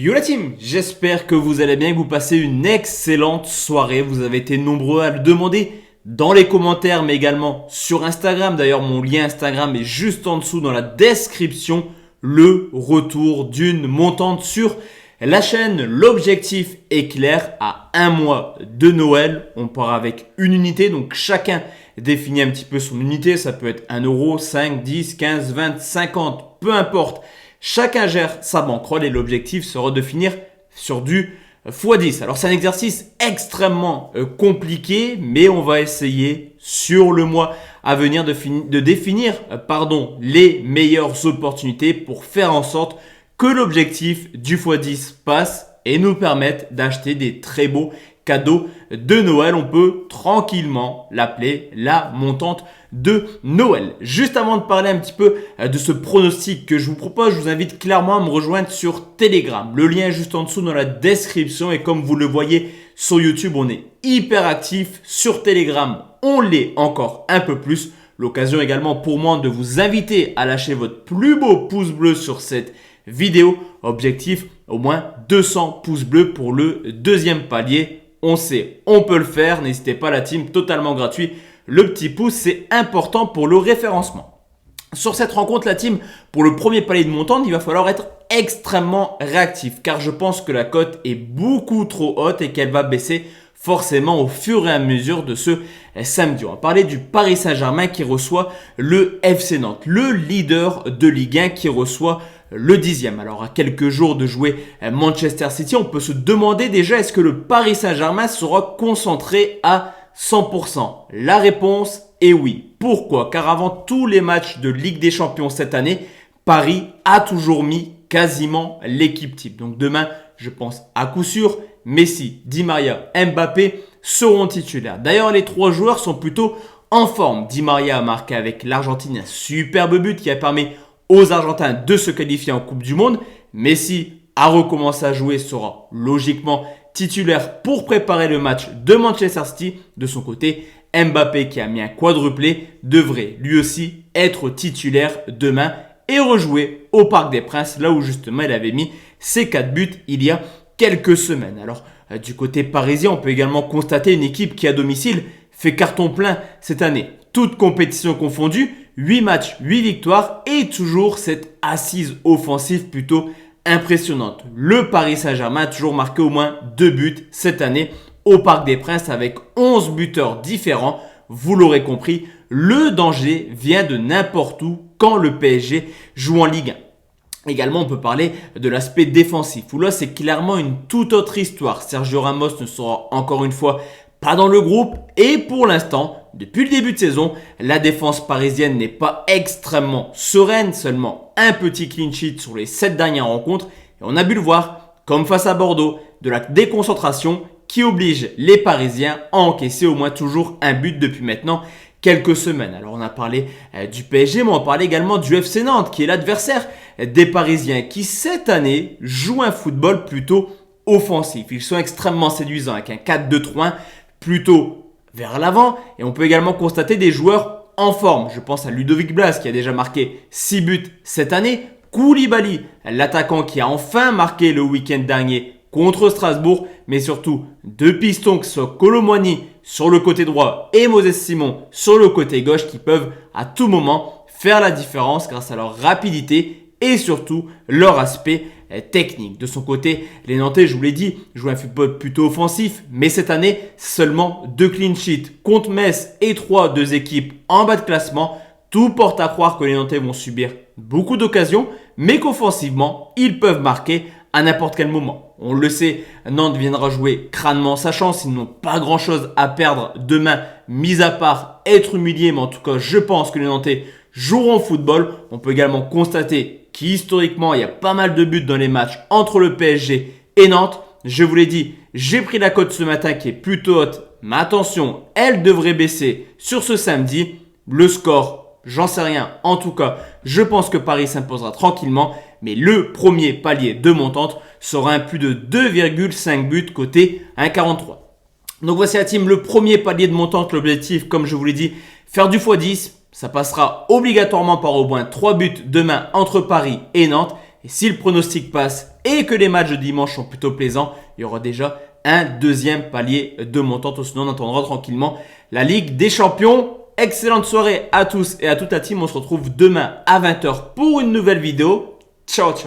Yo la team, j'espère que vous allez bien, que vous passez une excellente soirée. Vous avez été nombreux à le demander dans les commentaires, mais également sur Instagram. D'ailleurs, mon lien Instagram est juste en dessous dans la description. Le retour d'une montante sur la chaîne. L'objectif est clair, à un mois de Noël, on part avec une unité. Donc chacun définit un petit peu son unité. Ça peut être 1 euro, 5, 10, 15, 20, 50, peu importe. Chacun gère sa bankroll et l'objectif sera de finir sur du x10. Alors c'est un exercice extrêmement compliqué, mais on va essayer sur le mois à venir de définir les meilleures opportunités pour faire en sorte que l'objectif du x10 passe et nous permette d'acheter des très beaux cadeaux de Noël. On peut tranquillement l'appeler la montante de Noël. Juste avant de parler un petit peu de ce pronostic que je vous propose, je vous invite clairement à me rejoindre sur Telegram. Le lien est juste en dessous dans la description et comme vous le voyez sur YouTube, on est hyper actif. Sur Telegram, on l'est encore un peu plus. L'occasion également pour moi de vous inviter à lâcher votre plus beau pouce bleu sur cette vidéo. Objectif, au moins 200 pouces bleus pour le deuxième palier. On sait, on peut le faire. N'hésitez pas la team, totalement gratuit. Le petit pouce, c'est important pour le référencement. Sur cette rencontre, la team, pour le premier palier de montante, il va falloir être extrêmement réactif car je pense que la cote est beaucoup trop haute et qu'elle va baisser forcément au fur et à mesure de ce samedi. On va parler du Paris Saint-Germain qui reçoit le FC Nantes, le leader de Ligue 1 qui reçoit le 10e. Alors à quelques jours de jouer Manchester City, on peut se demander déjà est-ce que le Paris Saint-Germain sera concentré à 100%. La réponse est oui. Pourquoi? Car avant tous les matchs de Ligue des Champions cette année, Paris a toujours mis quasiment l'équipe type. Donc demain, je pense à coup sûr, Messi, Di Maria, Mbappé seront titulaires. D'ailleurs, les trois joueurs sont plutôt en forme. Di Maria a marqué avec l'Argentine un superbe but qui a permis aux Argentins de se qualifier en Coupe du Monde. Messi a recommencé à jouer, sera logiquement titulaire pour préparer le match de Manchester City. De son côté, Mbappé qui a mis un quadruplé devrait lui aussi être titulaire demain et rejouer au Parc des Princes, là où justement il avait mis ses 4 buts il y a quelques semaines. Alors du côté parisien, on peut également constater une équipe qui à domicile fait carton plein cette année. Toutes compétitions confondues, 8 matchs, 8 victoires et toujours cette assise offensive plutôt impressionnante. Le Paris Saint-Germain a toujours marqué au moins 2 buts cette année au Parc des Princes avec 11 buteurs différents. Vous l'aurez compris, le danger vient de n'importe où quand le PSG joue en Ligue 1. Également, on peut parler de l'aspect défensif où là, c'est clairement une toute autre histoire. Sergio Ramos ne sera encore une fois pas dans le groupe et pour l'instant, depuis le début de saison, la défense parisienne n'est pas extrêmement sereine, seulement un petit clean sheet sur les 7 dernières rencontres et on a pu le voir, comme face à Bordeaux, de la déconcentration qui oblige les Parisiens à encaisser au moins toujours un but depuis maintenant quelques semaines. Alors on a parlé du PSG, mais on parlé également du FC Nantes qui est l'adversaire des Parisiens qui cette année jouent un football plutôt offensif. Ils sont extrêmement séduisants avec un 4-2-3-1 plutôt vers l'avant et on peut également constater des joueurs en forme. Je pense à Ludovic Blas qui a déjà marqué 6 buts cette année. Koulibaly, l'attaquant qui a enfin marqué le week-end dernier contre Strasbourg, mais surtout deux pistons que sont Kolo Muani sur le côté droit et Moses Simon sur le côté gauche qui peuvent à tout moment faire la différence grâce à leur rapidité et surtout leur aspect technique. De son côté, les Nantais, je vous l'ai dit, jouent un football plutôt offensif, mais cette année, seulement 2 clean sheets contre Metz et 3, 2 équipes en bas de classement. Tout porte à croire que les Nantais vont subir beaucoup d'occasions, mais qu'offensivement, ils peuvent marquer à n'importe quel moment. On le sait, Nantes viendra jouer crânement sa chance. Ils n'ont pas grand chose à perdre demain, mis à part être humiliés. Mais en tout cas, je pense que les Nantais joueront au football. On peut également constater qu'historiquement, il y a pas mal de buts dans les matchs entre le PSG et Nantes. Je vous l'ai dit, j'ai pris la cote ce matin qui est plutôt haute. Mais attention, elle devrait baisser sur ce samedi. Le score, j'en sais rien. En tout cas, je pense que Paris s'imposera tranquillement. Mais le premier palier de montante sera un plus de 2,5 buts côté 1,43. Donc voici la team, le premier palier de montante. L'objectif, comme je vous l'ai dit, faire du x10. Ça passera obligatoirement par au moins 3 buts demain entre Paris et Nantes. Et si le pronostic passe et que les matchs de dimanche sont plutôt plaisants, il y aura déjà un deuxième palier de montant. Sinon, on attendra tranquillement la Ligue des Champions. Excellente soirée à tous et à toute la team. On se retrouve demain à 20h pour une nouvelle vidéo. Ciao, ciao.